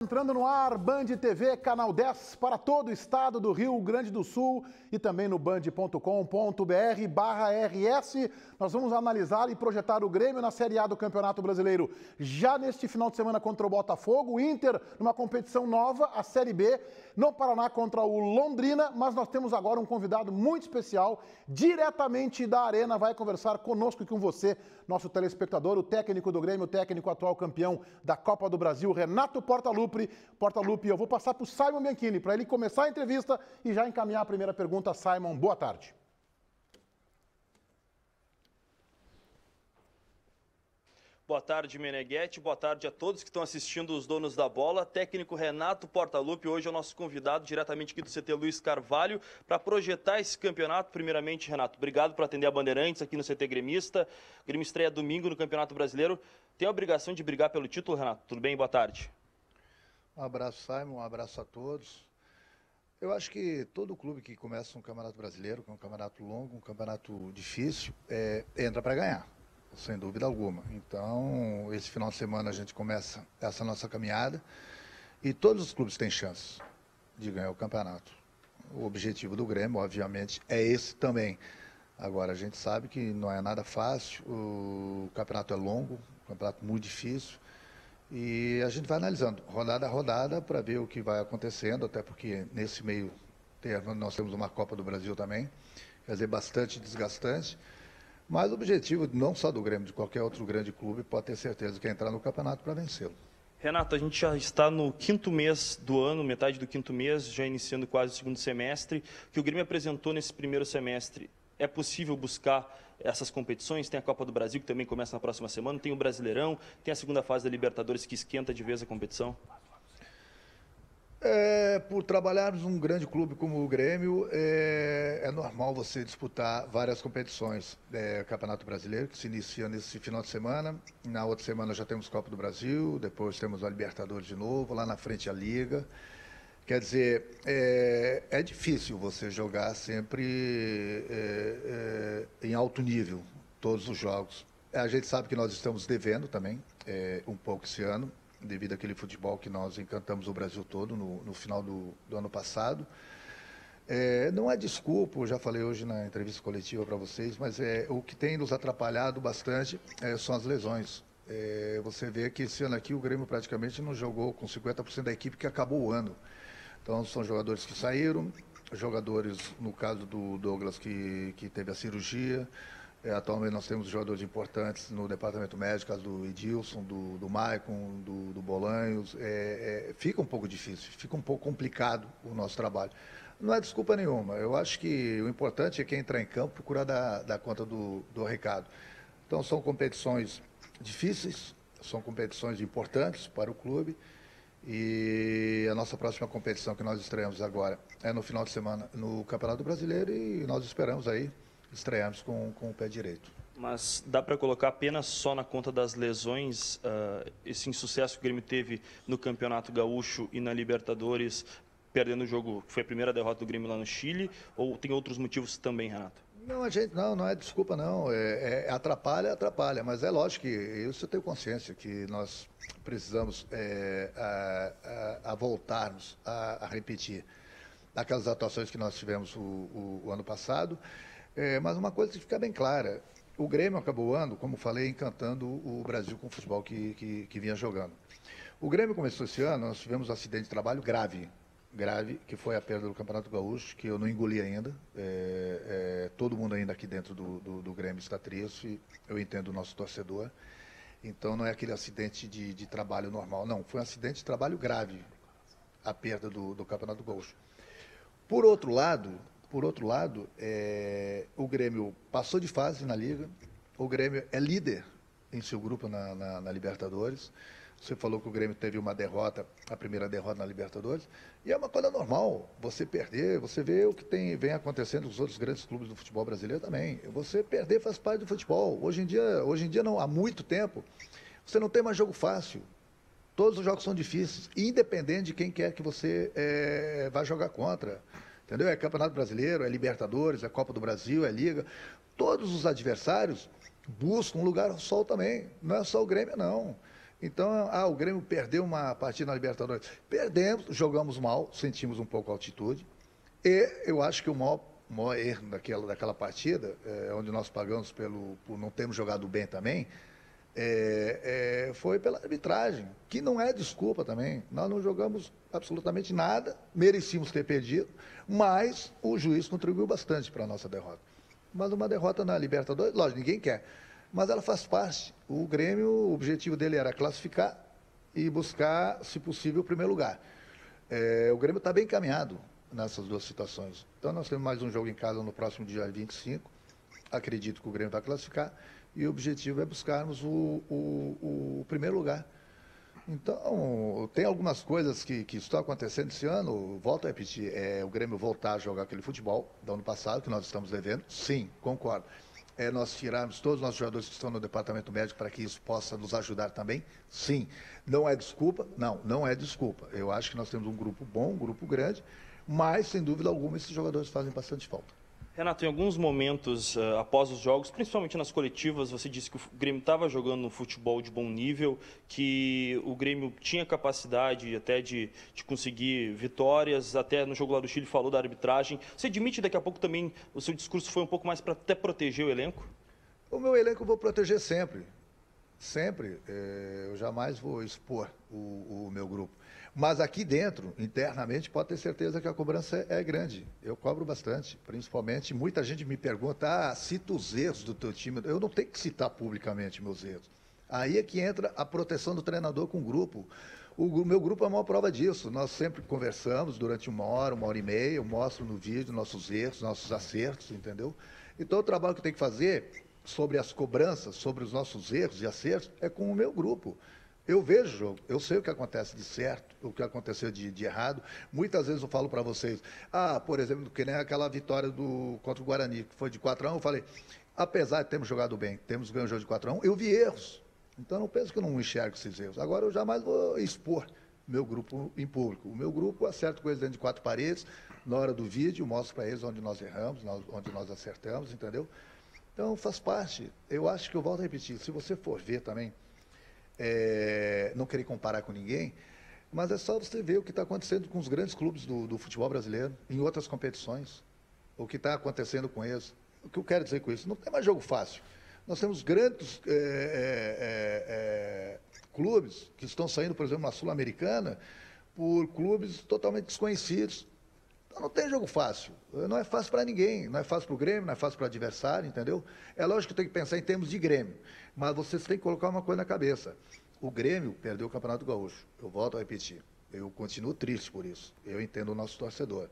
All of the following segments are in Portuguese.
Entrando no ar, Band TV, canal 10, para todo o estado do Rio Grande do Sul e também no band.com.br/RS. Nós vamos analisar e projetar o Grêmio na Série A do Campeonato Brasileiro já neste final de semana contra o Botafogo. O Inter numa competição nova, a Série B, no Paraná contra o Londrina. Mas nós temos agora um convidado muito especial, diretamente da Arena, vai conversar conosco e com você, nosso telespectador, o técnico do Grêmio, o técnico atual campeão da Copa do Brasil, Renato Portaluppi. Eu vou passar para o Simon Bianchini, para ele começar a entrevista e já encaminhar a primeira pergunta. Simon, boa tarde. Boa tarde, Meneghetti. Boa tarde a todos que estão assistindo os Donos da Bola. Técnico Renato Portaluppi, hoje é o nosso convidado diretamente aqui do CT Luiz Carvalho para projetar esse campeonato. Primeiramente, Renato, obrigado por atender a Bandeirantes aqui no CT Gremista. O Grêmio estreia domingo no Campeonato Brasileiro. Tem a obrigação de brigar pelo título, Renato? Tudo bem? Boa tarde. Um abraço, Simon, um abraço a todos. Eu acho que todo clube que começa um campeonato brasileiro, que é um campeonato longo, um campeonato difícil, entra para ganhar, sem dúvida alguma. Então, esse final de semana a gente começa essa nossa caminhada e todos os clubes têm chance de ganhar o campeonato. O objetivo do Grêmio, obviamente, é esse também. Agora, a gente sabe que não é nada fácil, o campeonato é longo, um campeonato muito difícil. E a gente vai analisando, rodada a rodada, para ver o que vai acontecendo, até porque nesse meio termo nós temos uma Copa do Brasil também, quer dizer, bastante desgastante. Mas o objetivo, não só do Grêmio, de qualquer outro grande clube, pode ter certeza que é entrar no campeonato para vencê-lo. Renato, a gente já está no quinto mês do ano, metade do quinto mês, já iniciando quase o segundo semestre. O que o Grêmio apresentou nesse primeiro semestre, é possível buscar essas competições? Tem a Copa do Brasil, que também começa na próxima semana, tem o Brasileirão, tem a segunda fase da Libertadores, que esquenta de vez a competição? Por trabalharmos num grande clube como o Grêmio, é normal você disputar várias competições. Campeonato Brasileiro, que se inicia nesse final de semana, na outra semana já temos Copa do Brasil, depois temos a Libertadores de novo, lá na frente a Liga. Quer dizer, é difícil você jogar sempre em alto nível, todos os jogos. A gente sabe que nós estamos devendo também, um pouco esse ano, devido àquele futebol que nós encantamos o Brasil todo no final do ano passado. Não é desculpa, eu já falei hoje na entrevista coletiva para vocês, mas o que tem nos atrapalhado bastante são as lesões. Você vê que esse ano aqui o Grêmio praticamente não jogou com 50% da equipe que acabou o ano. Então, são jogadores que saíram, jogadores, no caso do Douglas, que teve a cirurgia. Atualmente nós temos jogadores importantes no departamento médico, caso do Edilson, do Maicon, do Bolanhos. Fica um pouco difícil, fica um pouco complicado o nosso trabalho. Não é desculpa nenhuma. Eu acho que o importante é quem entrar em campo procurar dar conta do recado. Então, são competições difíceis, são competições importantes para o clube. E a nossa próxima competição que nós estreamos agora é no final de semana no Campeonato Brasileiro e nós esperamos aí estrearmos com o pé direito. Mas dá para colocar apenas só na conta das lesões esse insucesso que o Grêmio teve no Campeonato Gaúcho e na Libertadores, perdendo o jogo, que foi a primeira derrota do Grêmio lá no Chile, ou tem outros motivos também, Renato? Não é desculpa não, atrapalha, mas é lógico que isso eu tenho consciência, que nós precisamos voltarmos a repetir aquelas atuações que nós tivemos o ano passado, mas uma coisa que fica bem clara, o Grêmio acabou o ano, como falei, encantando o Brasil com o futebol que vinha jogando. O Grêmio começou esse ano, nós tivemos um acidente de trabalho grave, que foi a perda do Campeonato Gaúcho, que eu não engoli ainda. Todo mundo ainda aqui dentro do Grêmio está triste, e eu entendo o nosso torcedor. Então não é aquele acidente de trabalho normal, não. Foi um acidente de trabalho grave, a perda do Campeonato Gaúcho. Por outro lado, o Grêmio passou de fase na Liga, o Grêmio é líder em seu grupo na Libertadores. Você falou que o Grêmio teve uma derrota, a primeira derrota na Libertadores, e é uma coisa normal você perder, você vê o que vem acontecendo nos outros grandes clubes do futebol brasileiro também. Você perder faz parte do futebol. Hoje em dia não, há muito tempo, você não tem mais jogo fácil. Todos os jogos são difíceis, independente de quem quer que você vá jogar contra. Entendeu? É Campeonato Brasileiro, é Libertadores, é Copa do Brasil, é Liga. Todos os adversários buscam um lugar ao sol também. Não é só o Grêmio, não. Então, o Grêmio perdeu uma partida na Libertadores. Perdemos, jogamos mal, sentimos um pouco a altitude. E eu acho que o maior erro daquela partida, onde nós pagamos por não termos jogado bem também, foi pela arbitragem, que não é desculpa também. Nós não jogamos absolutamente nada, merecíamos ter perdido, mas o juiz contribuiu bastante para a nossa derrota. Mas uma derrota na Libertadores, lógico, ninguém quer, mas ela faz parte. O Grêmio, o objetivo dele era classificar e buscar, se possível, o primeiro lugar. O Grêmio está bem encaminhado nessas duas situações. Então nós temos mais um jogo em casa no próximo dia 25. Acredito que o Grêmio vai classificar. E o objetivo é buscarmos o primeiro lugar. Então, tem algumas coisas que estão acontecendo esse ano. Volto a repetir, o Grêmio voltar a jogar aquele futebol do ano passado, que nós estamos devendo. Sim, concordo. Nós tirarmos todos os nossos jogadores que estão no departamento médico para que isso possa nos ajudar também. Sim. Não é desculpa? Não, não é desculpa. Eu acho que nós temos um grupo bom, um grupo grande, mas, sem dúvida alguma, esses jogadores fazem bastante falta. Renato, em alguns momentos após os jogos, principalmente nas coletivas, você disse que o Grêmio estava jogando um futebol de bom nível, que o Grêmio tinha capacidade até de conseguir vitórias, até no jogo lá do Chile falou da arbitragem. Você admite daqui a pouco também o seu discurso foi um pouco mais para até proteger o elenco? O meu elenco eu vou proteger sempre. Sempre. Eu jamais vou expor o meu grupo. Mas aqui dentro, internamente, pode ter certeza que a cobrança é grande. Eu cobro bastante, principalmente. Muita gente me pergunta, cita os erros do teu time. Eu não tenho que citar publicamente meus erros. Aí é que entra a proteção do treinador com o grupo. O meu grupo é a maior prova disso. Nós sempre conversamos durante 1 hora e meia. Eu mostro no vídeo nossos erros, nossos acertos, entendeu? Então, o trabalho que eu tenho que fazer sobre as cobranças, sobre os nossos erros e acertos, é com o meu grupo. Eu vejo o jogo, eu sei o que acontece de certo, o que aconteceu de errado. Muitas vezes eu falo para vocês, por exemplo, que nem aquela vitória contra o Guarani, que foi de 4-1, eu falei, apesar de termos jogado bem, termos ganho o jogo de 4-1, eu vi erros. Então não penso que eu não enxergo esses erros. Agora eu jamais vou expor meu grupo em público. O meu grupo acerta coisas dentro de 4 paredes, na hora do vídeo, mostro para eles onde nós erramos, onde nós acertamos, entendeu? Então faz parte. Eu acho que eu volto a repetir, se você for ver também, não querer comparar com ninguém, mas é só você ver o que está acontecendo com os grandes clubes do futebol brasileiro, em outras competições, o que está acontecendo com eles. O que eu quero dizer com isso? Não tem mais jogo fácil. Nós temos grandes clubes que estão saindo, por exemplo, na Sul-Americana, por clubes totalmente desconhecidos. Então não tem jogo fácil. Não é fácil para ninguém. Não é fácil para o Grêmio, não é fácil para o adversário, entendeu? É lógico que tem que pensar em termos de Grêmio. Mas vocês têm que colocar uma coisa na cabeça. O Grêmio perdeu o Campeonato Gaúcho. Eu volto a repetir. Eu continuo triste por isso. Eu entendo o nosso torcedor.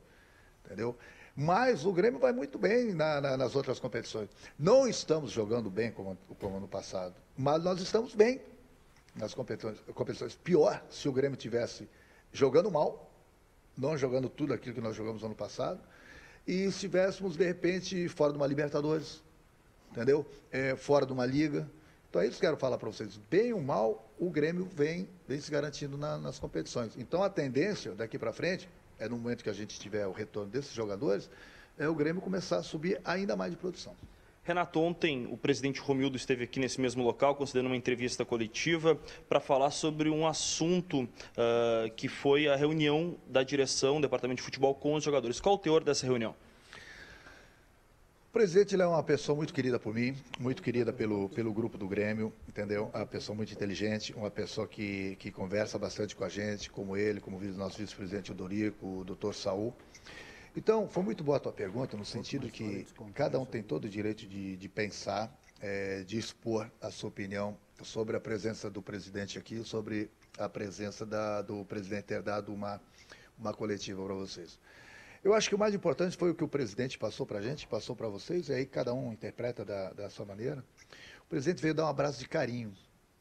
Entendeu? Mas o Grêmio vai muito bem nas outras competições. Não estamos jogando bem como no passado. Mas nós estamos bem nas competições. Pior se o Grêmio tivesse jogando mal, não jogando tudo aquilo que nós jogamos no ano passado, e estivéssemos, de repente, fora de uma Libertadores, entendeu? Fora de uma Liga. Então é isso que eu quero falar para vocês. Bem ou mal, o Grêmio vem se garantindo nas competições. Então a tendência, daqui para frente, no momento que a gente tiver o retorno desses jogadores, o Grêmio começar a subir ainda mais de produção. Renato, ontem o presidente Romildo esteve aqui nesse mesmo local, concedendo uma entrevista coletiva para falar sobre um assunto que foi a reunião da direção do Departamento de Futebol com os jogadores. Qual o teor dessa reunião? O presidente, ele é uma pessoa muito querida por mim, muito querida pelo grupo do Grêmio, entendeu? Uma pessoa muito inteligente, uma pessoa que conversa bastante com a gente, como ele, como o nosso vice-presidente o Dorico, o doutor Saul. Então, foi muito boa a tua pergunta, no sentido que cada um tem todo o direito de pensar, de expor a sua opinião sobre a presença do presidente aqui, sobre a presença do presidente ter dado uma coletiva para vocês. Eu acho que o mais importante foi o que o presidente passou para a gente, passou para vocês, e aí cada um interpreta da sua maneira. O presidente veio dar um abraço de carinho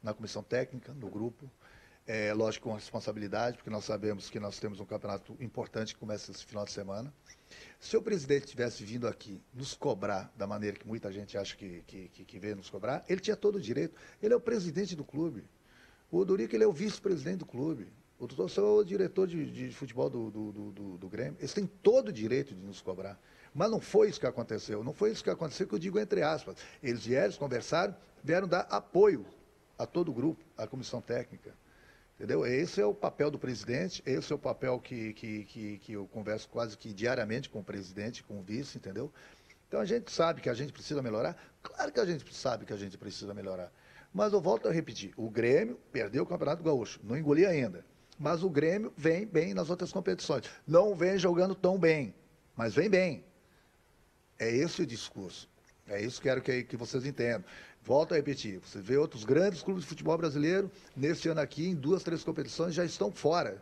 na comissão técnica, no grupo, lógico, com responsabilidade, porque nós sabemos que nós temos um campeonato importante que começa esse final de semana. Se o presidente tivesse vindo aqui nos cobrar da maneira que muita gente acha que veio nos cobrar, ele tinha todo o direito. Ele é o presidente do clube. O Dorico, ele é o vice-presidente do clube. O doutor Saul é o diretor de futebol do Grêmio. Eles têm todo o direito de nos cobrar. Mas não foi isso que aconteceu. Não foi isso que aconteceu, que eu digo entre aspas. Eles vieram, conversaram, vieram dar apoio a todo o grupo, à comissão técnica. Entendeu? Esse é o papel do presidente, esse é o papel que eu converso quase que diariamente com o presidente, com o vice, entendeu? Então a gente sabe que a gente precisa melhorar, claro que a gente sabe que a gente precisa melhorar. Mas eu volto a repetir, o Grêmio perdeu o Campeonato Gaúcho, não engoli ainda. Mas o Grêmio vem bem nas outras competições. Não vem jogando tão bem, mas vem bem. É esse o discurso. É isso que quero que vocês entendam. Volto a repetir, você vê outros grandes clubes de futebol brasileiro, nesse ano aqui, em 2, 3 competições, já estão fora.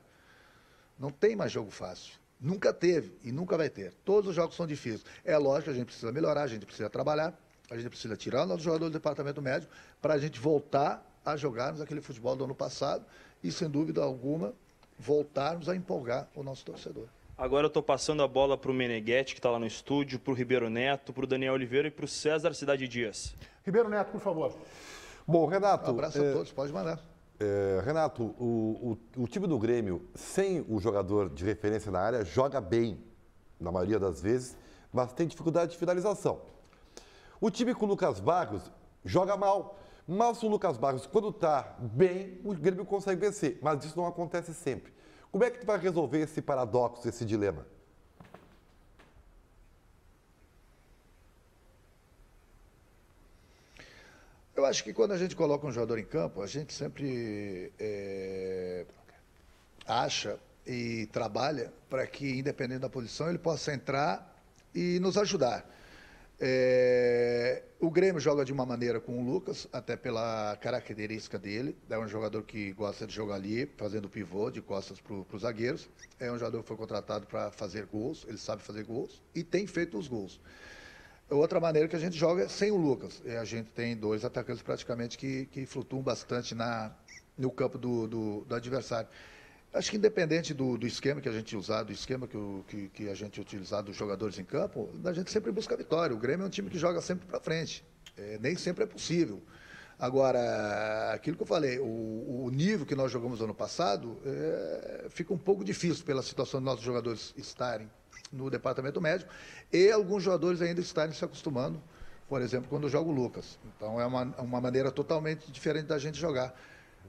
Não tem mais jogo fácil. Nunca teve e nunca vai ter. Todos os jogos são difíceis. É lógico que a gente precisa melhorar, a gente precisa trabalhar, a gente precisa tirar o nosso jogador do departamento médico para a gente voltar a jogarmos aquele futebol do ano passado e, sem dúvida alguma, voltarmos a empolgar o nosso torcedor. Agora eu estou passando a bola para o Meneghetti, que está lá no estúdio, para o Ribeiro Neto, para o Daniel Oliveira e para o César Cidade Dias. Ribeiro Neto, por favor. Bom, Renato... Um abraço a todos, pode mandar. Renato, o time do Grêmio, sem o jogador de referência na área, joga bem, na maioria das vezes, mas tem dificuldade de finalização. O time com o Lucas Barros joga mal, mas o Lucas Barros, quando está bem, o Grêmio consegue vencer, mas isso não acontece sempre. Como é que tu vai resolver esse paradoxo, esse dilema? Eu acho que quando a gente coloca um jogador em campo, a gente sempre acha e trabalha para que, independente da posição, ele possa entrar e nos ajudar. O Grêmio joga de uma maneira com o Lucas, até pela característica dele. É um jogador que gosta de jogar ali, fazendo pivô, de costas para os zagueiros. É um jogador que foi contratado para fazer gols, ele sabe fazer gols e tem feito os gols. Outra maneira que a gente joga é sem o Lucas. A gente tem 2 atacantes praticamente que flutuam bastante no campo do adversário. Acho que independente do esquema que a gente usar, do esquema que a gente utilizar dos jogadores em campo, a gente sempre busca a vitória. O Grêmio é um time que joga sempre para frente. Nem sempre é possível. Agora, aquilo que eu falei, o nível que nós jogamos ano passado fica um pouco difícil pela situação dos nossos jogadores estarem no departamento médico e alguns jogadores ainda estarem se acostumando, por exemplo, quando joga o Lucas. Então é uma maneira totalmente diferente da gente jogar.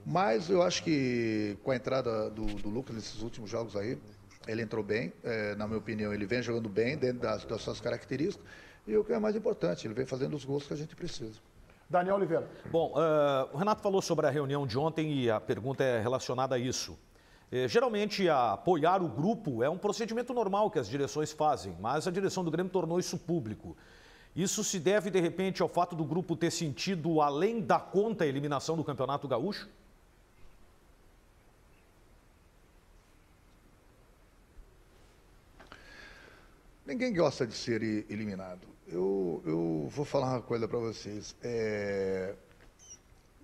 Mas eu acho que com a entrada do Lucas nesses últimos jogos aí, ele entrou bem, na minha opinião, ele vem jogando bem dentro das suas características e o que é mais importante, ele vem fazendo os gols que a gente precisa. Daniel Oliveira. Bom, o Renato falou sobre a reunião de ontem e a pergunta é relacionada a isso. Geralmente, apoiar o grupo é um procedimento normal que as direções fazem, mas a direção do Grêmio tornou isso público. Isso se deve, de repente, ao fato do grupo ter sentido, além da conta, a eliminação do Campeonato Gaúcho? Ninguém gosta de ser eliminado. Eu vou falar uma coisa para vocês.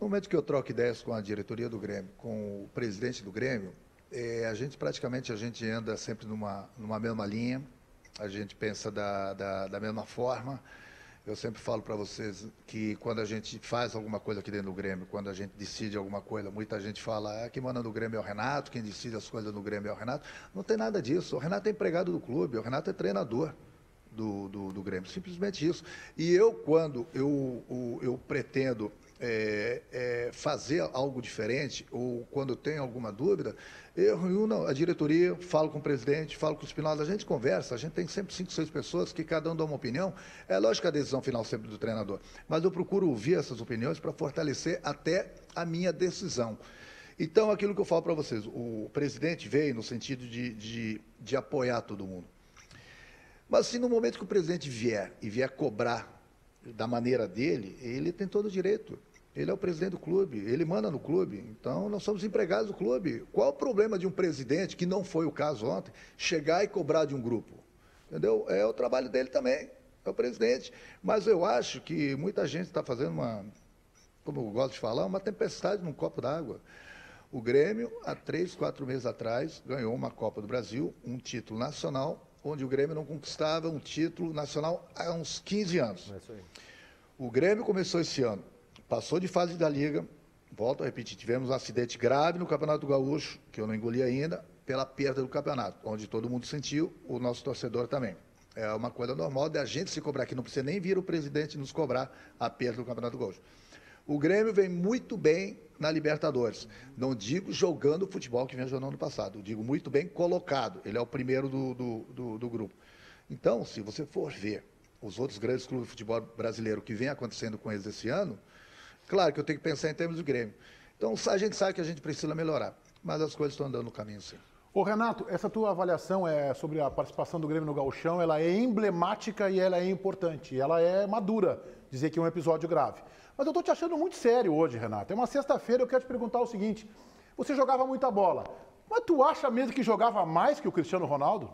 No momento que eu troco ideias com a diretoria do Grêmio, com o presidente do Grêmio, a gente anda sempre numa mesma linha, a gente pensa da mesma forma. Eu sempre falo para vocês que quando a gente faz alguma coisa aqui dentro do Grêmio, quando a gente decide alguma coisa, muita gente fala, quem manda no Grêmio é o Renato, quem decide as coisas no Grêmio é o Renato. Não tem nada disso. O Renato é empregado do clube, o Renato é treinador do Grêmio, simplesmente isso. E quando eu pretendo fazer algo diferente, ou quando eu tenho alguma dúvida, eu reúno a diretoria, falo com o presidente, falo com os Espinosa, a gente conversa, a gente tem sempre 5, 6 pessoas que cada um dá uma opinião. É lógico que a decisão final sempre do treinador, mas eu procuro ouvir essas opiniões para fortalecer até a minha decisão. Então, aquilo que eu falo para vocês, o presidente veio no sentido de apoiar todo mundo. Mas se no momento que o presidente vier cobrar da maneira dele, ele tem todo o direito. Ele é o presidente do clube, ele manda no clube, então nós somos empregados do clube. Qual o problema de um presidente, que não foi o caso ontem, chegar e cobrar de um grupo? Entendeu? É o trabalho dele também, é o presidente. Mas eu acho que muita gente está fazendo como eu gosto de falar, uma tempestade num copo d'água. O Grêmio, há 3, 4 meses atrás, ganhou uma Copa do Brasil, um título nacional, onde o Grêmio não conquistava um título nacional há uns 15 anos. É isso aí. O Grêmio começou esse ano, passou de fase da Liga, volto a repetir, tivemos um acidente grave no Campeonato Gaúcho, que eu não engoli ainda, pela perda do campeonato, onde todo mundo sentiu, o nosso torcedor também. É uma coisa normal da gente se cobrar aqui, não precisa nem vir o presidente nos cobrar a perda do Campeonato Gaúcho. O Grêmio vem muito bem na Libertadores. Não digo jogando o futebol que vem jogando no passado, digo muito bem colocado. Ele é o primeiro do grupo. Então, se você for ver os outros grandes clubes de futebol brasileiro que vem acontecendo com eles esse ano, claro que eu tenho que pensar em termos do Grêmio. Então, a gente sabe que a gente precisa melhorar, mas as coisas estão andando no caminho, sim. Ô Renato, essa tua avaliação sobre a participação do Grêmio no Gauchão, ela é emblemática e ela é importante, ela é madura, dizer que é um episódio grave. Mas eu tô te achando muito sério hoje, Renato. É uma sexta-feira, eu quero te perguntar o seguinte, você jogava muita bola, mas tu acha mesmo que jogava mais que o Cristiano Ronaldo?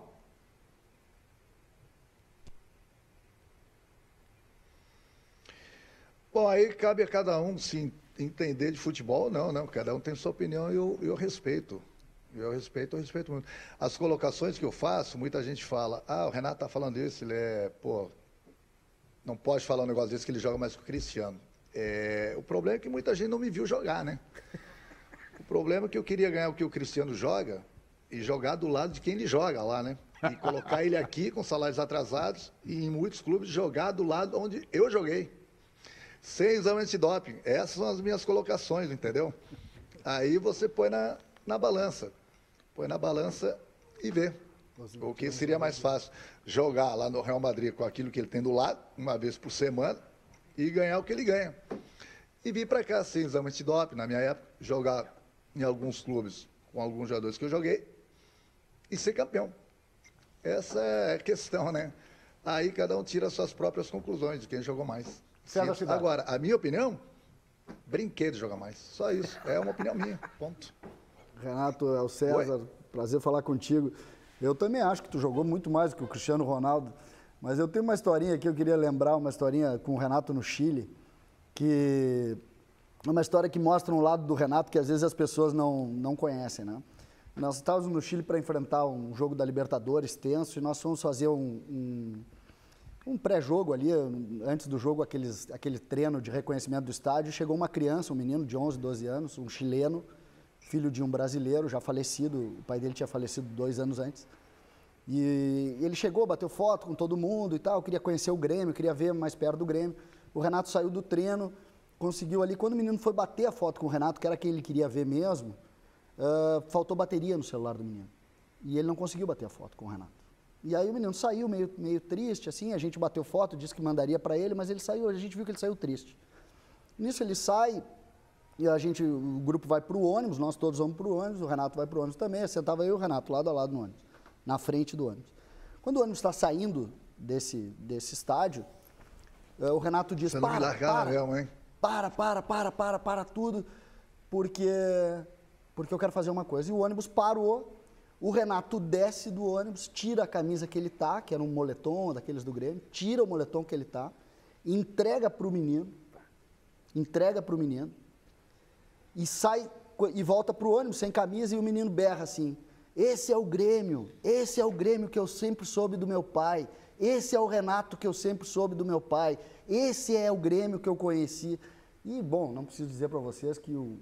Bom, aí cabe a cada um se entender de futebol ou não, né? Cada um tem sua opinião e eu respeito. Eu respeito muito. As colocações que eu faço, muita gente fala, o Renato tá falando isso, ele não pode falar um negócio desse que ele joga mais que o Cristiano. O problema é que muita gente não me viu jogar, né? O problema é que eu queria ganhar o que o Cristiano joga e jogar do lado de quem ele joga lá, né? E colocar ele aqui com salários atrasados e em muitos clubes jogar do lado onde eu joguei. Sem exame antidoping. Essas são as minhas colocações, entendeu? Aí você põe na balança. Põe na balança e vê. O que seria mais fácil? Jogar lá no Real Madrid com aquilo que ele tem do lado, uma vez por semana, e ganhar o que ele ganha. E vir para cá sem exame antidoping, na minha época, jogar em alguns clubes com alguns jogadores que eu joguei e ser campeão. Essa é a questão, né? Aí cada um tira as suas próprias conclusões de quem jogou mais. Agora, a minha opinião, brinquei de jogar mais. Só isso. É uma opinião minha. Ponto. Renato, é o César. Oi. Prazer falar contigo. Eu também acho que tu jogou muito mais do que o Cristiano Ronaldo. Mas eu tenho uma historinha aqui, eu queria lembrar, uma historinha com o Renato no Chile, que é uma história que mostra um lado do Renato que às vezes as pessoas não conhecem, né? Nós estávamos no Chile para enfrentar um jogo da Libertadores tenso e nós fomos fazer um pré-jogo ali, antes do jogo, aquele treino de reconhecimento do estádio. Chegou uma criança, um menino de 11, 12 anos, um chileno, filho de um brasileiro já falecido, o pai dele tinha falecido 2 anos antes. E ele chegou, bateu foto com todo mundo e tal, queria conhecer o Grêmio, queria ver mais perto do Grêmio. O Renato saiu do treino, conseguiu ali, quando o menino foi bater a foto com o Renato, que era quem ele queria ver mesmo, faltou bateria no celular do menino. E ele não conseguiu bater a foto com o Renato. E aí o menino saiu meio triste, assim, a gente bateu foto, disse que mandaria para ele, mas ele saiu, a gente viu que ele saiu triste. Nisso ele sai, e o grupo vai para o ônibus, nós todos vamos para o ônibus, o Renato vai para o ônibus também, sentava eu e o Renato lado a lado no ônibus, na frente do ônibus. Quando o ônibus está saindo desse estádio, o Renato diz, para tudo, porque eu quero fazer uma coisa. E o ônibus parou, o Renato desce do ônibus, tira a camisa que ele tá, que era um moletom daqueles do Grêmio, tira o moletom que ele tá, entrega para o menino, e sai e volta para o ônibus sem camisa e o menino berra assim, esse é o Grêmio que eu sempre soube do meu pai, esse é o Renato que eu sempre soube do meu pai, esse é o Grêmio que eu conheci. E, bom, não preciso dizer para vocês que o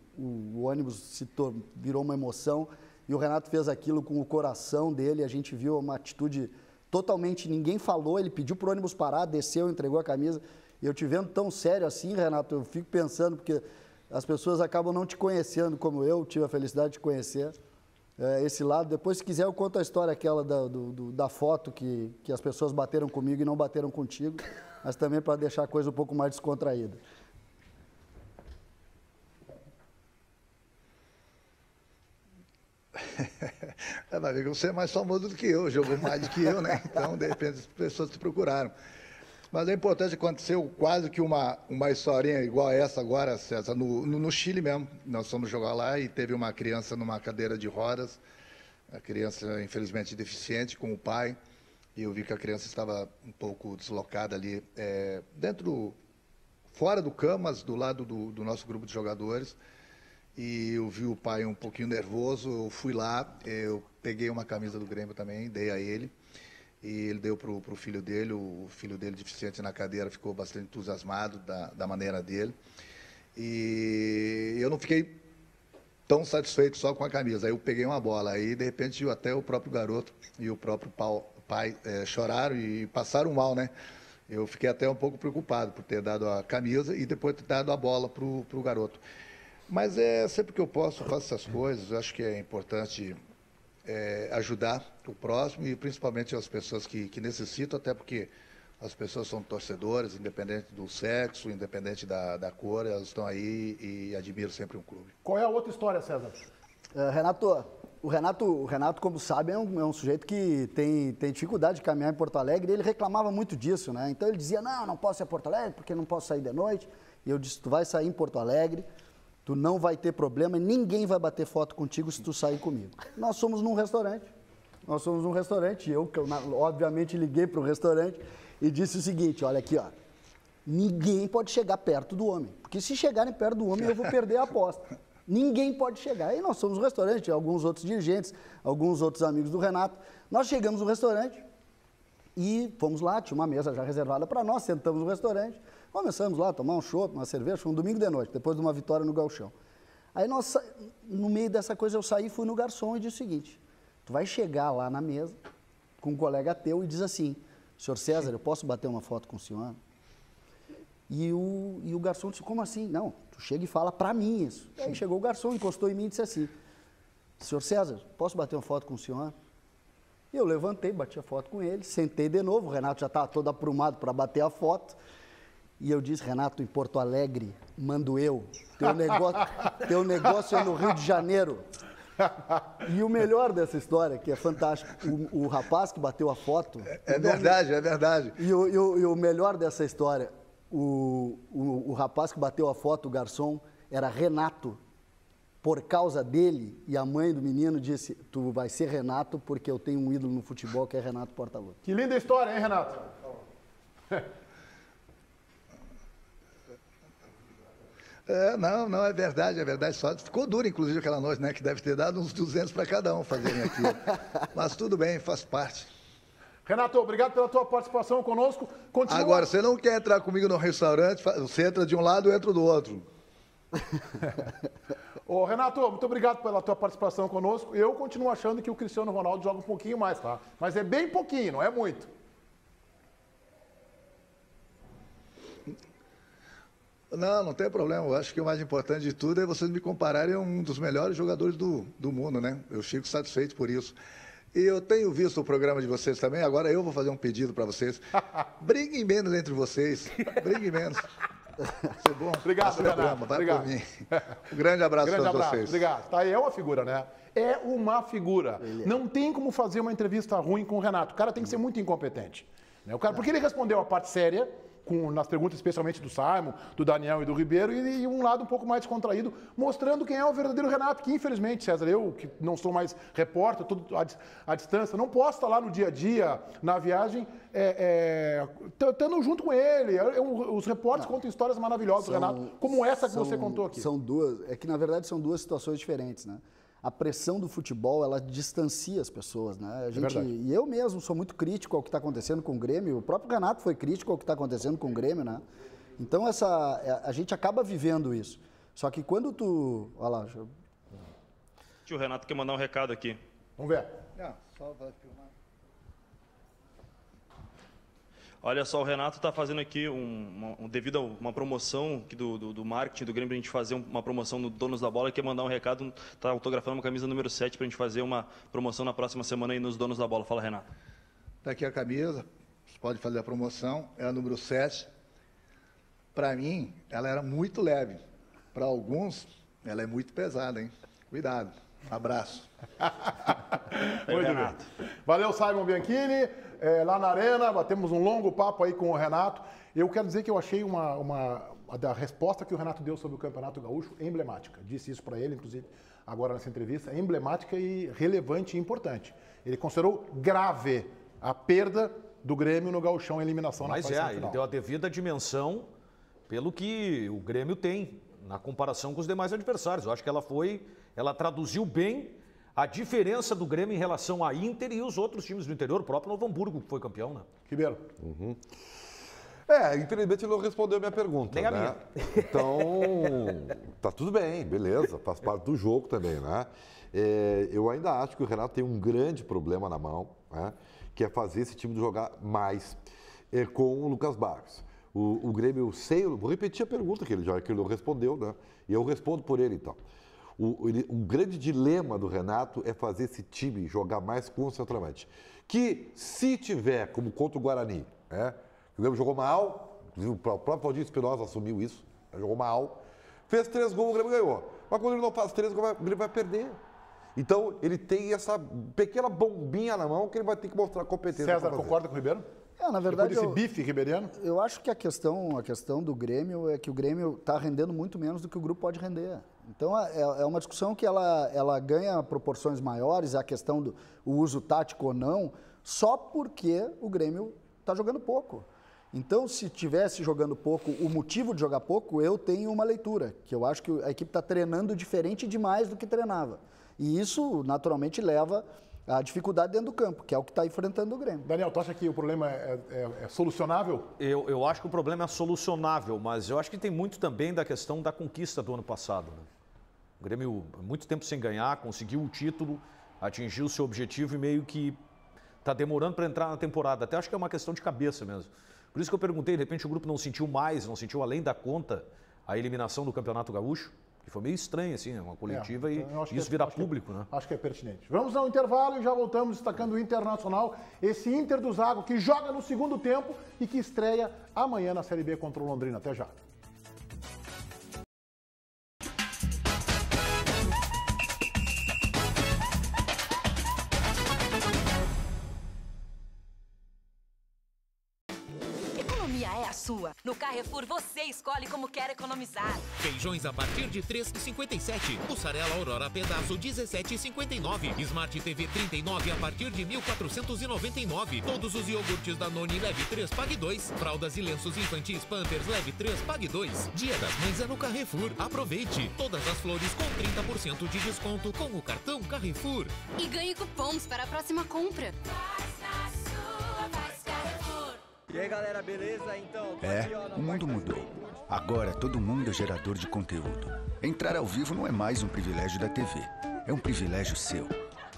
ônibus virou uma emoção e o Renato fez aquilo com o coração dele, a gente viu uma atitude totalmente, ninguém falou, ele pediu para o ônibus parar, desceu, entregou a camisa. E eu te vendo tão sério assim, Renato, eu fico pensando, porque as pessoas acabam não te conhecendo como eu tive a felicidade de conhecer. Esse lado, depois se quiser eu conto a história aquela da foto que as pessoas bateram comigo e não bateram contigo, mas também para deixar a coisa um pouco mais descontraída. Vai ver que você é mais famoso do que eu, jogou mais do que eu, né? Então, de repente, as pessoas te procuraram. Mas é importante, aconteceu quase que uma historinha igual a essa agora, César, no Chile mesmo. Nós fomos jogar lá e teve uma criança numa cadeira de rodas, a criança infelizmente deficiente, com o pai, e eu vi que a criança estava um pouco deslocada ali, fora do campo, mas do lado do nosso grupo de jogadores, e eu vi o pai um pouquinho nervoso, eu fui lá, eu peguei uma camisa do Grêmio também, dei a ele, e ele deu para o filho dele, o filho dele deficiente na cadeira ficou bastante entusiasmado da maneira dele. E eu não fiquei tão satisfeito só com a camisa. Aí eu peguei uma bola, aí de repente até o próprio garoto e o próprio pai choraram e passaram mal, né? Eu fiquei até um pouco preocupado por ter dado a camisa e depois ter dado a bola para o garoto. Mas sempre que eu posso, eu faço essas coisas. Eu acho que é importante ajudar o próximo e principalmente as pessoas que necessitam, até porque as pessoas são torcedoras, independente do sexo, independente da cor, elas estão aí e admiro sempre um clube. Qual é a outra história, César? O Renato, como sabe, é um sujeito que tem dificuldade de caminhar em Porto Alegre e ele reclamava muito disso, né? Então ele dizia, não posso ir a Porto Alegre porque não posso sair de noite. E eu disse, tu vai sair em Porto Alegre, tu não vai ter problema e ninguém vai bater foto contigo se tu sair comigo. Nós somos num restaurante, e eu obviamente liguei para o restaurante e disse o seguinte, olha aqui, ó, ninguém pode chegar perto do homem, porque se chegarem perto do homem eu vou perder a aposta. Ninguém pode chegar. Aí nós somos no restaurante, alguns outros dirigentes, alguns outros amigos do Renato. Nós chegamos no restaurante e fomos lá, tinha uma mesa já reservada para nós, sentamos no restaurante, começamos lá a tomar um chopp, uma cerveja, foi um domingo de noite, depois de uma vitória no Gauchão. Aí no meio dessa coisa eu saí, fui no garçom e disse o seguinte, tu vai chegar lá na mesa com um colega teu e diz assim, senhor César, eu posso bater uma foto com o senhor? E o garçom disse, como assim? Não, tu chega e fala pra mim isso. Aí chegou o garçom, encostou em mim e disse assim, senhor César, posso bater uma foto com o senhor? E eu levantei, bati a foto com ele, sentei de novo, o Renato já estava todo aprumado para bater a foto. E eu disse, Renato, em Porto Alegre, mando eu, teu negócio é no Rio de Janeiro. E o melhor dessa história, que é fantástico, o rapaz que bateu a foto... É verdade. E o melhor dessa história, o rapaz que bateu a foto, o garçom, era Renato. Por causa dele, e a mãe do menino disse, tu vai ser Renato porque eu tenho um ídolo no futebol que é Renato Portaluppi. Que linda história, hein, Renato? Não, é verdade. Só ficou duro, inclusive, aquela noite, né? Que deve ter dado uns 200 para cada um fazerem aquilo. Mas tudo bem, faz parte. Renato, obrigado pela tua participação conosco. Continua. Agora, você não quer entrar comigo no restaurante, você entra de um lado, eu entro do outro. Ô, Renato, muito obrigado pela tua participação conosco. Eu continuo achando que o Cristiano Ronaldo joga um pouquinho mais, tá? Mas é bem pouquinho, não é muito. Não tem problema. Eu acho que o mais importante de tudo é vocês me compararem a um dos melhores jogadores do mundo, né? Eu fico satisfeito por isso. E eu tenho visto o programa de vocês também. Agora eu vou fazer um pedido para vocês. Briguem menos entre vocês. Briguem menos. Ser bom. Obrigado, Renato. Obrigado. Por mim. Um grande abraço a todos vocês. Obrigado. Tá, é uma figura, né? É uma figura. Não tem como fazer uma entrevista ruim com o Renato. O cara tem que ser muito incompetente. Né? Porque ele respondeu a parte séria, nas perguntas especialmente do Simon, do Daniel e do Ribeiro, e um lado um pouco mais descontraído, mostrando quem é o verdadeiro Renato, que infelizmente, César, eu que não sou mais repórter, tudo à distância, não posso estar lá no dia a dia, na viagem, estando junto com ele. Os repórteres contam histórias maravilhosas do Renato, como essa que você contou aqui. São duas, na verdade são duas situações diferentes, né? A pressão do futebol, ela distancia as pessoas, né? E eu mesmo sou muito crítico ao que está acontecendo com o Grêmio, o próprio Renato foi crítico ao que está acontecendo com o Grêmio, né? Então, a gente acaba vivendo isso. Só que quando tu... Olha lá... Tio Renato quer mandar um recado aqui. Vamos ver. Só vai filmar. Olha só, o Renato está fazendo aqui, devido a uma promoção aqui do marketing do Grêmio, para a gente fazer uma promoção no Donos da Bola, quer mandar um recado, está autografando uma camisa número 7 para a gente fazer uma promoção na próxima semana aí nos Donos da Bola. Fala, Renato. Está aqui a camisa, você pode fazer a promoção, é a número 7. Para mim, ela era muito leve. Para alguns, ela é muito pesada, hein? Cuidado. Abraço. Muito bem. Valeu, Simon Bianchini. Lá na Arena, batemos um longo papo aí com o Renato. Eu quero dizer que eu achei da resposta que o Renato deu sobre o Campeonato Gaúcho emblemática. Disse isso para ele, inclusive, agora nessa entrevista. Emblemática e relevante e importante. Ele considerou grave a perda do Grêmio no Gauchão, a eliminação na fase final. Ele deu a devida dimensão pelo que o Grêmio tem na comparação com os demais adversários. Eu acho que ela traduziu bem a diferença do Grêmio em relação à Inter e os outros times do interior, o próprio Novo Hamburgo, que foi campeão, né? Ribeiro. Infelizmente ele não respondeu a minha pergunta, nem a né? minha. Então, tá tudo bem, beleza, faz parte do jogo também, né? Eu ainda acho que o Renato tem um grande problema na mão, né? Que é fazer esse time jogar mais. com o Lucas Barros. O Grêmio sem... Vou repetir a pergunta que ele não respondeu, né? E eu respondo por ele, então. O grande dilema do Renato é fazer esse time jogar mais com o centroavante. Que, se tiver, como contra o Guarani, né? O Grêmio jogou mal, o próprio Valdir Espinosa assumiu isso, jogou mal, fez 3 gols, o Grêmio ganhou. Mas quando ele não faz 3 gols, o Grêmio vai perder. Então, ele tem essa pequena bombinha na mão que ele vai ter que mostrar competência. César, concorda com o Ribeiro? Na verdade, depois desse bife ribeiriano? Eu acho que a questão do Grêmio é que o Grêmio está rendendo muito menos do que o grupo pode render. Então, é uma discussão que ela ganha proporções maiores, a questão do uso tático ou não, só porque o Grêmio está jogando pouco. Então, se tivesse jogando pouco, o motivo de jogar pouco, eu tenho uma leitura, que eu acho que a equipe está treinando diferente demais do que treinava. E isso, naturalmente, leva a dificuldade dentro do campo, que é o que está enfrentando o Grêmio. Daniel, tu acha que o problema é solucionável? Eu acho que o problema é solucionável, mas eu acho que tem muito também da questão da conquista do ano passado. Né? O Grêmio, muito tempo sem ganhar, conseguiu o título, atingiu o seu objetivo e meio que está demorando para entrar na temporada. Até acho que é uma questão de cabeça mesmo. Por isso que eu perguntei, de repente o grupo não sentiu mais, não sentiu além da conta a eliminação do Campeonato Gaúcho? Que foi meio estranho, assim, uma coletiva então e isso virar público, né? Acho que é pertinente. Vamos ao intervalo e já voltamos destacando o Internacional, esse Inter do Zago que joga no segundo tempo e que estreia amanhã na Série B contra o Londrina. Até já. Sua. No Carrefour você escolhe como quer economizar. Feijões a partir de R$ 3,57. Mussarela Aurora pedaço R$ 17,59. Smart TV 39 a partir de R$ 1.499. Todos os iogurtes da Noni leve 3, pague 2. Fraldas e lenços infantis Pampers leve 3, pague 2. Dia das Mães é no Carrefour. Aproveite. Todas as flores com 30% de desconto com o cartão Carrefour. E ganhe cupons para a próxima compra. E aí galera, beleza? Então, o mundo mudou. Agora todo mundo é gerador de conteúdo. Entrar ao vivo não é mais um privilégio da TV. É um privilégio seu.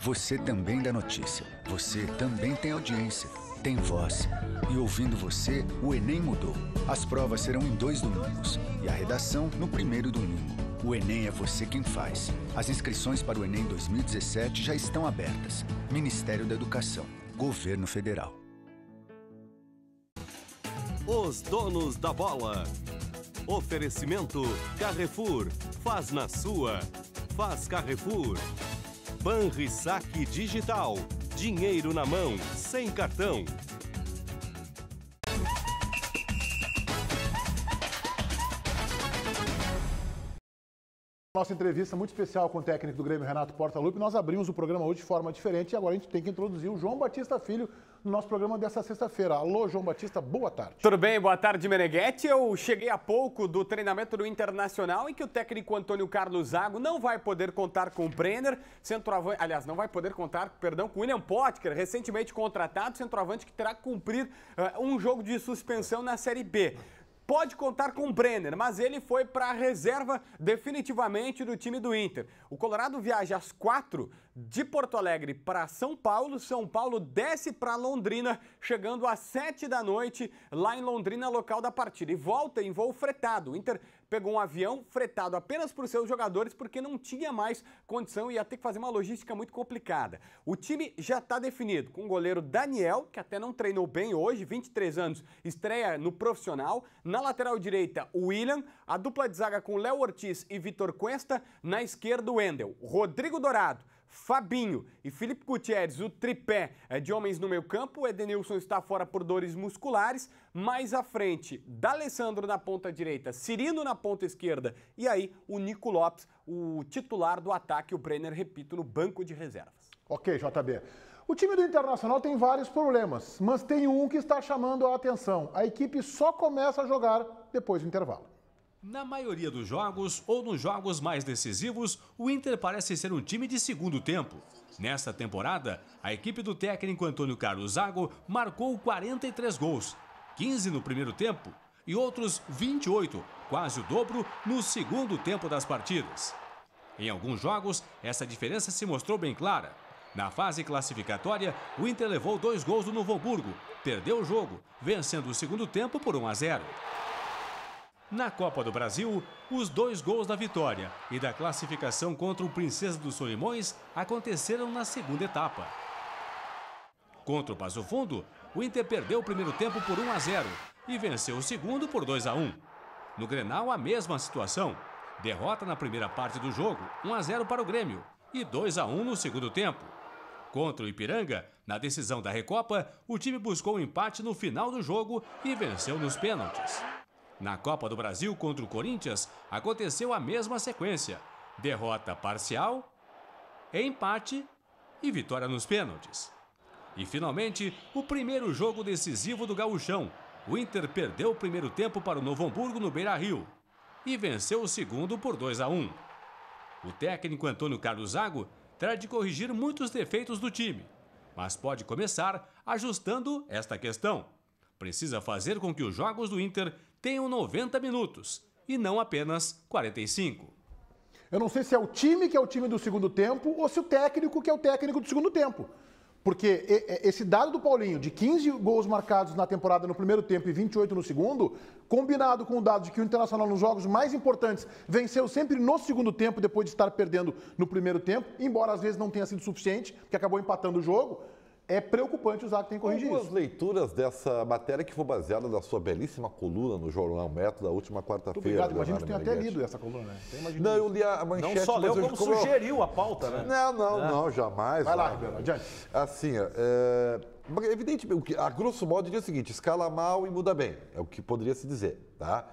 Você também dá notícia. Você também tem audiência. Tem voz. E ouvindo você, o Enem mudou. As provas serão em 2 domingos. E a redação no primeiro domingo. O Enem é você quem faz. As inscrições para o Enem 2017 já estão abertas. Ministério da Educação. Governo Federal. Os donos da bola. Oferecimento Carrefour. Faz na sua. Faz Carrefour. Banrisac Digital. Dinheiro na mão, sem cartão. Nossa entrevista muito especial com o técnico do Grêmio, Renato Portaluppi. Nós abrimos o programa hoje de forma diferente e agora a gente tem que introduzir o João Batista Filho no nosso programa dessa sexta-feira. Alô, João Batista, boa tarde. Tudo bem, boa tarde, Meneghetti. Eu cheguei há pouco do treinamento do Internacional em que o técnico Antônio Carlos Zago não vai poder contar com o Brenner, centroavante, aliás, não vai poder contar, perdão, com o William Potker, recentemente contratado, centroavante que terá que cumprir um jogo de suspensão na Série B. Pode contar com o Brenner, mas ele foi para a reserva definitivamente do time do Inter. O Colorado viaja às 4 de Porto Alegre para São Paulo. São Paulo desce para Londrina, chegando às 7 da noite lá em Londrina, local da partida. E volta em voo fretado. O Inter pegou um avião fretado apenas por seus jogadores porque não tinha mais condição e ia ter que fazer uma logística muito complicada. O time já está definido com o goleiro Daniel, que até não treinou bem hoje, 23 anos, estreia no profissional. Na lateral direita, o William, a dupla de zaga com Léo Ortiz e Vitor Cuesta, na esquerda o Wendel. Rodrigo Dourado, Fabinho e Felipe Gutierrez, o tripé de homens no meio campo. O Edenilson está fora por dores musculares. Mais à frente, D'Alessandro na ponta direita, Cirino na ponta esquerda e aí o Nico Lopes, o titular do ataque, o Brenner, repito, no banco de reservas. Ok, JB. O time do Internacional tem vários problemas, mas tem um que está chamando a atenção. A equipe só começa a jogar depois do intervalo. Na maioria dos jogos, ou nos jogos mais decisivos, o Inter parece ser um time de segundo tempo. Nesta temporada, a equipe do técnico Antônio Carlos Zago marcou 43 gols, 15 no primeiro tempo e outros 28, quase o dobro, no segundo tempo das partidas. Em alguns jogos, essa diferença se mostrou bem clara. Na fase classificatória, o Inter levou 2 gols do Novo Hamburgo, perdeu o jogo, vencendo o segundo tempo por 1-0. Na Copa do Brasil, os 2 gols da vitória e da classificação contra o Princesa dos Solimões aconteceram na segunda etapa. Contra o Passo Fundo, o Inter perdeu o primeiro tempo por 1-0 e venceu o segundo por 2-1. No Grenal, a mesma situação. Derrota na primeira parte do jogo, 1-0 para o Grêmio e 2-1 no segundo tempo. Contra o Ipiranga, na decisão da Recopa, o time buscou um empate no final do jogo e venceu nos pênaltis. Na Copa do Brasil contra o Corinthians, aconteceu a mesma sequência. Derrota parcial, empate e vitória nos pênaltis. E finalmente, o primeiro jogo decisivo do Gauchão. O Inter perdeu o primeiro tempo para o Novo Hamburgo no Beira-Rio e venceu o segundo por 2-1. O técnico Antônio Carlos Zago terá de corrigir muitos defeitos do time, mas pode começar ajustando esta questão. Precisa fazer com que os jogos do Inter tenham 90 minutos e não apenas 45. Eu não sei se é o time que é o time do segundo tempo ou se o técnico que é o técnico do segundo tempo. Porque esse dado do Paulinho, de 15 gols marcados na temporada no primeiro tempo e 28 no segundo, combinado com o dado de que o Internacional nos jogos mais importantes venceu sempre no segundo tempo, depois de estar perdendo no primeiro tempo, embora às vezes não tenha sido suficiente, porque acabou empatando o jogo, é preocupante o Zago tem que corrigir isso. Algumas leituras dessa matéria que foi baseada na sua belíssima coluna no Jornal Metro da última quarta-feira. Obrigado, imagino que tenha até lido essa coluna, né? Não, eu li a manchete. Não só leu, como sugeriu a pauta, né? Não, jamais. Vai lá, Ribeiro, adiante. Assim, evidentemente, a grosso modo, diria o seguinte, escala mal e muda bem, é o que poderia se dizer, tá?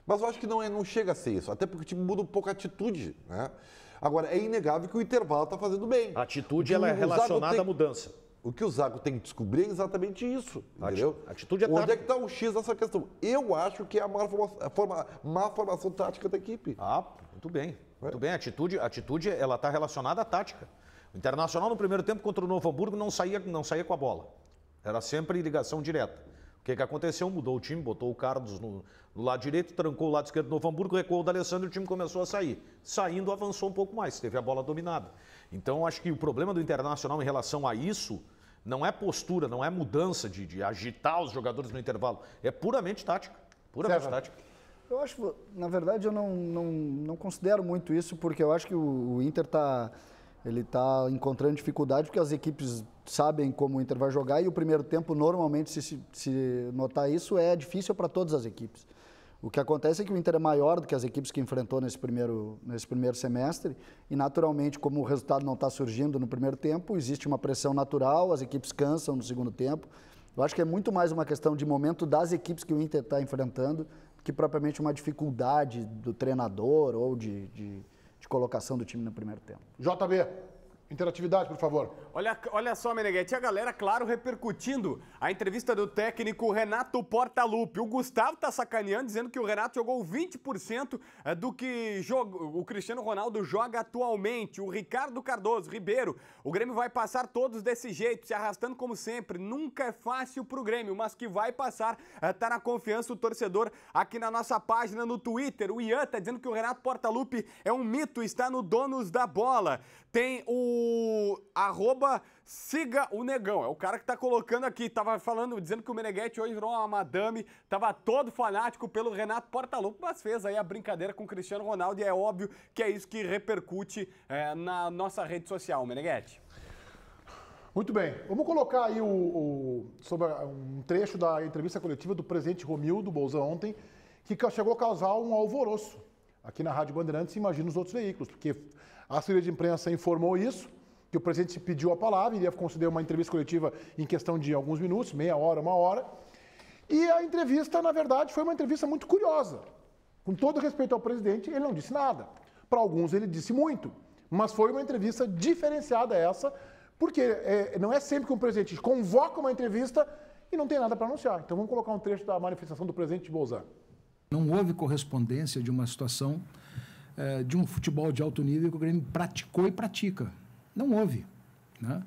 Mas eu acho que não chega a ser isso, até porque o time muda um pouco a atitude, né? Agora, é inegável que o intervalo está fazendo bem. A atitude ela é relacionada à mudança. O que o Zago tem que descobrir é exatamente isso, entendeu? Atitude é Onde é que está o X dessa questão? Eu acho que é a má formação tática da equipe. Muito bem. Muito bem, a atitude ela está relacionada à tática. O Internacional no primeiro tempo contra o Novo Hamburgo não saía com a bola. Era sempre ligação direta. O que aconteceu? Mudou o time, botou o Carlos no lado direito, trancou o lado esquerdo do Novo Hamburgo, recuou o D'Alessandro e o time começou a sair. Saindo, avançou um pouco mais, teve a bola dominada. Então, acho que o problema do Internacional em relação a isso não é postura, não é mudança de agitar os jogadores no intervalo. É puramente tática. Puramente tática. Eu acho, na verdade, eu não considero muito isso, porque eu acho que o Inter está encontrando dificuldade, porque as equipes sabem como o Inter vai jogar e o primeiro tempo, normalmente, se notar isso, é difícil para todas as equipes. O que acontece é que o Inter é maior do que as equipes que enfrentou nesse primeiro semestre e, naturalmente, como o resultado não está surgindo no primeiro tempo, existe uma pressão natural, as equipes cansam no segundo tempo. Eu acho que é muito mais uma questão de momento das equipes que o Inter está enfrentando que propriamente uma dificuldade do treinador ou de colocação do time no primeiro tempo. JB, interatividade, por favor. Olha só, Meneghetti, a galera, claro, repercutindo a entrevista do técnico Renato Portaluppi. O Gustavo tá sacaneando, dizendo que o Renato jogou 20% do que o Cristiano Ronaldo joga atualmente. O Ricardo Cardoso, Ribeiro, o Grêmio vai passar todos desse jeito, se arrastando como sempre. Nunca é fácil pro Grêmio, mas que vai passar. Tá na confiança o torcedor aqui na nossa página no Twitter. O Ian tá dizendo que o Renato Portaluppi é um mito, está no Donos da Bola. Tem o @siga o Negão, é o cara que tá colocando aqui, tava falando, dizendo que o Meneghetti hoje virou uma madame, tava todo fanático pelo Renato Portaluppi, mas fez aí a brincadeira com o Cristiano Ronaldo e é óbvio que é isso que repercute na nossa rede social, Meneghetti. Muito bem, vamos colocar aí sobre um trecho da entrevista coletiva do presidente Romildo Bolzan ontem, que chegou a causar um alvoroço aqui na Rádio Bandeirantes, imagina os outros veículos, porque a assessoria de imprensa informou isso, que o presidente pediu a palavra, iria conceder uma entrevista coletiva em questão de alguns minutos, meia hora, uma hora. E a entrevista, na verdade, foi uma entrevista muito curiosa. Com todo respeito ao presidente, ele não disse nada. Para alguns, ele disse muito. Mas foi uma entrevista diferenciada essa, porque não é sempre que um presidente convoca uma entrevista e não tem nada para anunciar. Então vamos colocar um trecho da manifestação do presidente Bolzan. Não houve correspondência de uma situação de um futebol de alto nível que o Grêmio praticou e pratica. Não houve, né?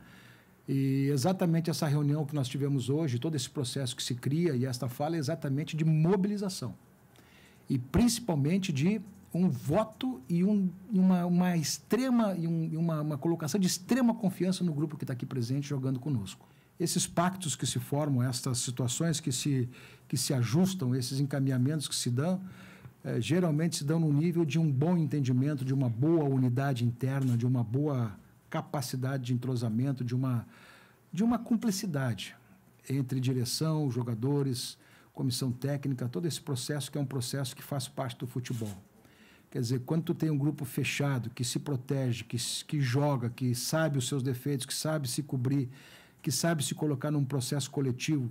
E exatamente essa reunião que nós tivemos hoje, todo esse processo que se cria e esta fala é exatamente de mobilização. E principalmente de um voto e uma colocação de extrema confiança no grupo que está aqui presente jogando conosco. Esses pactos que se formam, estas situações que se ajustam, esses encaminhamentos que se dão, geralmente se dão no nível de um bom entendimento, de uma boa unidade interna, de uma boa capacidade de entrosamento, de uma cumplicidade entre direção, jogadores, comissão técnica, todo esse processo que é um processo que faz parte do futebol. Quer dizer, quando tu tem um grupo fechado, que se protege, que joga, que sabe os seus defeitos, que sabe se cobrir, que sabe se colocar num processo coletivo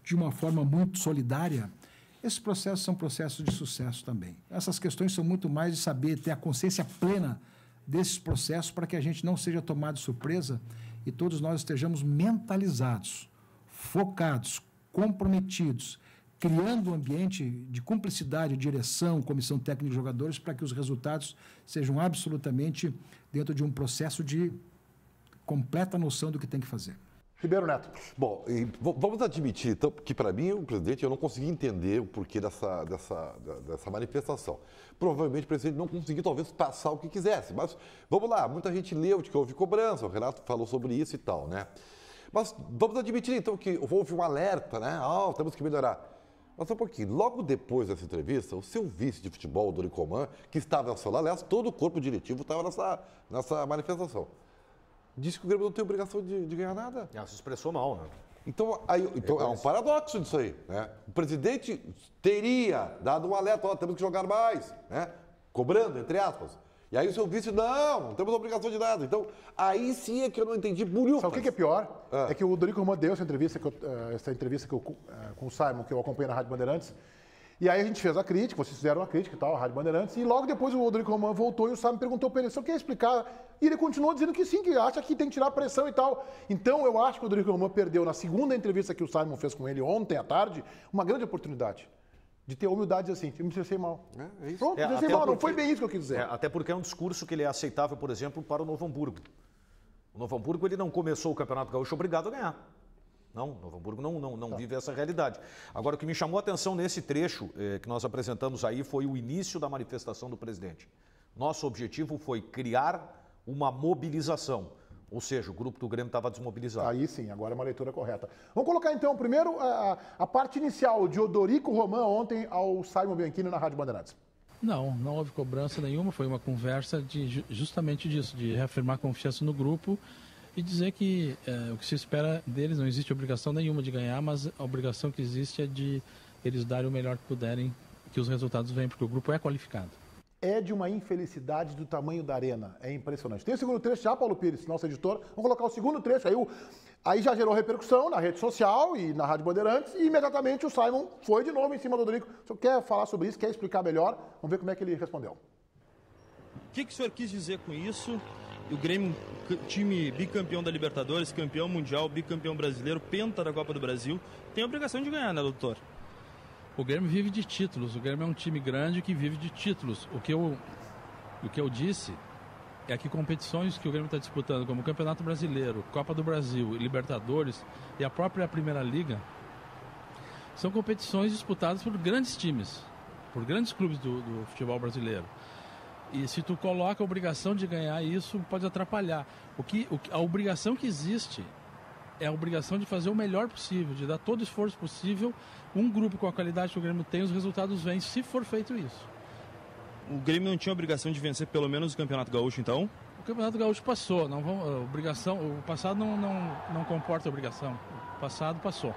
de uma forma muito solidária, esses processos são processos de sucesso também. Essas questões são muito mais de saber ter a consciência plena desses processos para que a gente não seja tomado de surpresa e todos nós estejamos mentalizados, focados, comprometidos, criando um ambiente de cumplicidade, direção, comissão técnica de jogadores para que os resultados sejam absolutamente dentro de um processo de completa noção do que tem que fazer. Ribeiro Neto. Bom, vamos admitir, então, que para mim, o presidente, eu não consegui entender o porquê dessa manifestação. Provavelmente o presidente não conseguiu, talvez, passar o que quisesse. Mas, vamos lá, muita gente leu de que houve cobrança, o Renato falou sobre isso e tal, né? Mas vamos admitir, então, que houve um alerta, né? Temos que melhorar. Mas só um pouquinho, logo depois dessa entrevista, o seu vice de futebol, o Doricoman, que estava ao seu lado, aliás, todo o corpo diretivo estava nessa manifestação. Disse que o Grêmio não tem obrigação de ganhar nada. Se expressou mal, né? Então é um paradoxo disso aí, né? O presidente teria dado um alerta, temos que jogar mais, né? Cobrando, entre aspas. E aí o seu vice, não temos obrigação de nada. Então, aí sim é que eu não entendi bulhufas. Sabe o que é pior? É que o Doricoman deu essa entrevista com o Simon, que eu acompanhei na Rádio Bandeirantes. E aí a gente fez a crítica, vocês fizeram a crítica e tal, a Rádio Bandeirantes, e logo depois o Doricoman voltou e o Simon perguntou para ele, você quer explicar? E ele continuou dizendo que sim, que acha que tem que tirar a pressão e tal. Então eu acho que o Doricoman perdeu na segunda entrevista que o Simon fez com ele ontem à tarde, uma grande oportunidade de ter humildade assim, eu me expressei mal. É isso. Pronto, me expressei mal, não foi bem isso que eu quis dizer. Até porque é um discurso que ele é aceitável, por exemplo, para o Novo Hamburgo. O Novo Hamburgo ele não começou o Campeonato Gaúcho obrigado a ganhar. Não, Novo Hamburgo não vive essa realidade. Agora, o que me chamou a atenção nesse trecho que nós apresentamos aí foi o início da manifestação do presidente. Nosso objetivo foi criar uma mobilização, ou seja, o grupo do Grêmio estava desmobilizado. Aí sim, agora é uma leitura correta. Vamos colocar então primeiro a parte inicial de Doricoman ontem ao Simon Bianchini na Rádio Bandeirantes. Não houve cobrança nenhuma, foi uma conversa justamente disso, de reafirmar confiança no grupo e dizer que o que se espera deles, não existe obrigação nenhuma de ganhar, mas a obrigação que existe é de eles darem o melhor que puderem, que os resultados venham, porque o grupo é qualificado. É de uma infelicidade do tamanho da arena, é impressionante. Tem o segundo trecho já, Paulo Pires, nosso editor, vamos colocar o segundo trecho, aí já gerou repercussão na rede social e na Rádio Bandeirantes, e imediatamente o Simon foi de novo em cima do Dorico. O senhor quer falar sobre isso, quer explicar melhor? Vamos ver como é que ele respondeu. O que o senhor quis dizer com isso? O Grêmio, time bicampeão da Libertadores, campeão mundial, bicampeão brasileiro, penta da Copa do Brasil, tem a obrigação de ganhar, né, doutor? O Grêmio vive de títulos, o Grêmio é um time grande que vive de títulos. O que eu disse é que competições que o Grêmio está disputando, como o Campeonato Brasileiro, Copa do Brasil, Libertadores e a própria Primeira Liga, são competições disputadas por grandes times, por grandes clubes do futebol brasileiro. E se tu coloca a obrigação de ganhar isso, pode atrapalhar. A obrigação que existe é a obrigação de fazer o melhor possível, de dar todo o esforço possível. Um grupo com a qualidade que o Grêmio tem, os resultados vêm, se for feito isso. O Grêmio não tinha obrigação de vencer pelo menos o Campeonato Gaúcho, então? O Campeonato Gaúcho passou. O passado não comporta obrigação. O passado passou.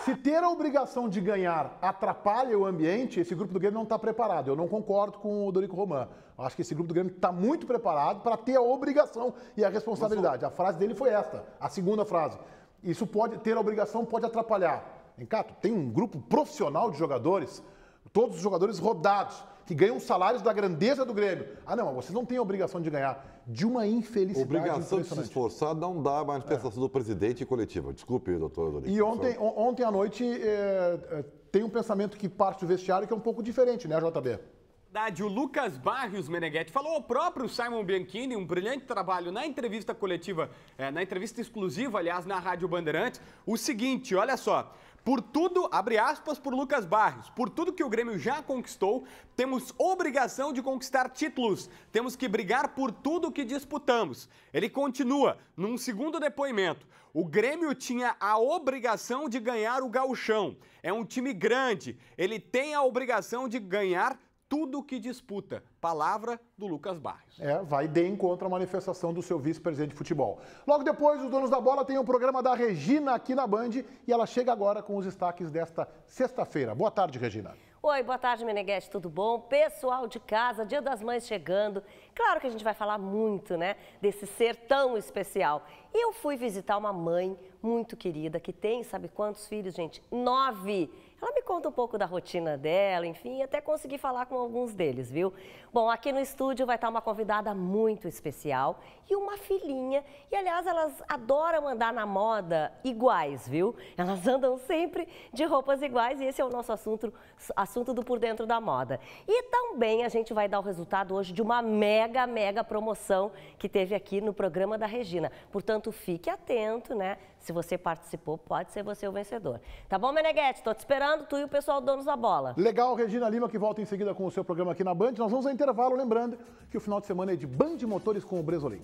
Se ter a obrigação de ganhar atrapalha o ambiente, esse grupo do Grêmio não está preparado. Eu não concordo com o Doricoman. Acho que esse grupo do Grêmio está muito preparado para ter a obrigação e a responsabilidade. A frase dele foi esta, a segunda frase. Isso pode ter a obrigação, pode atrapalhar. Encato, tem um grupo profissional de jogadores, todos os jogadores rodados, que ganham salários da grandeza do Grêmio. Não, vocês não têm a obrigação de ganhar. De uma infelicidade obrigação de se esforçar não dá a manifestação do presidente e coletiva. Desculpe, doutor Dorico. E ontem à noite tem um pensamento que parte do vestiário que é um pouco diferente, né, JB? O Lucas Barrios, Meneghetti, falou ao próprio Simon Bianchini, um brilhante trabalho na entrevista coletiva, na entrevista exclusiva, aliás, na Rádio Bandeirantes, o seguinte, olha só, por tudo, abre aspas por Lucas Barrios, por tudo que o Grêmio já conquistou, temos obrigação de conquistar títulos, temos que brigar por tudo que disputamos. Ele continua, num segundo depoimento, o Grêmio tinha a obrigação de ganhar o Gauchão, é um time grande, ele tem a obrigação de ganhar tudo que disputa. Palavra do Lucas Barrios. Vai de encontro à manifestação do seu vice-presidente de futebol. Logo depois, os donos da bola têm o programa da Regina aqui na Band e ela chega agora com os destaques desta sexta-feira. Boa tarde, Regina. Oi, boa tarde, Meneghetti, tudo bom? Pessoal de casa, Dia das Mães chegando. Claro que a gente vai falar muito, né, desse ser tão especial. E eu fui visitar uma mãe muito querida, que tem, sabe quantos filhos, gente? 9. Ela me conta um pouco da rotina dela, enfim, até consegui falar com alguns deles, viu? Bom, aqui no estúdio vai estar uma convidada muito especial e uma filhinha. E, aliás, elas adoram andar na moda iguais, viu? Elas andam sempre de roupas iguais e esse é o nosso assunto do Por Dentro da Moda. E também a gente vai dar o resultado hoje de uma mega promoção que teve aqui no programa da Regina. Portanto, fique atento, né? Se você participou, pode ser você o vencedor. Tá bom, Meneghetti? Tô te esperando, tu e o pessoal Donos da Bola. Legal, Regina Lima, que volta em seguida com o seu programa aqui na Band. Nós vamos ao intervalo, lembrando que o final de semana é de Band Motores com o Bresolim.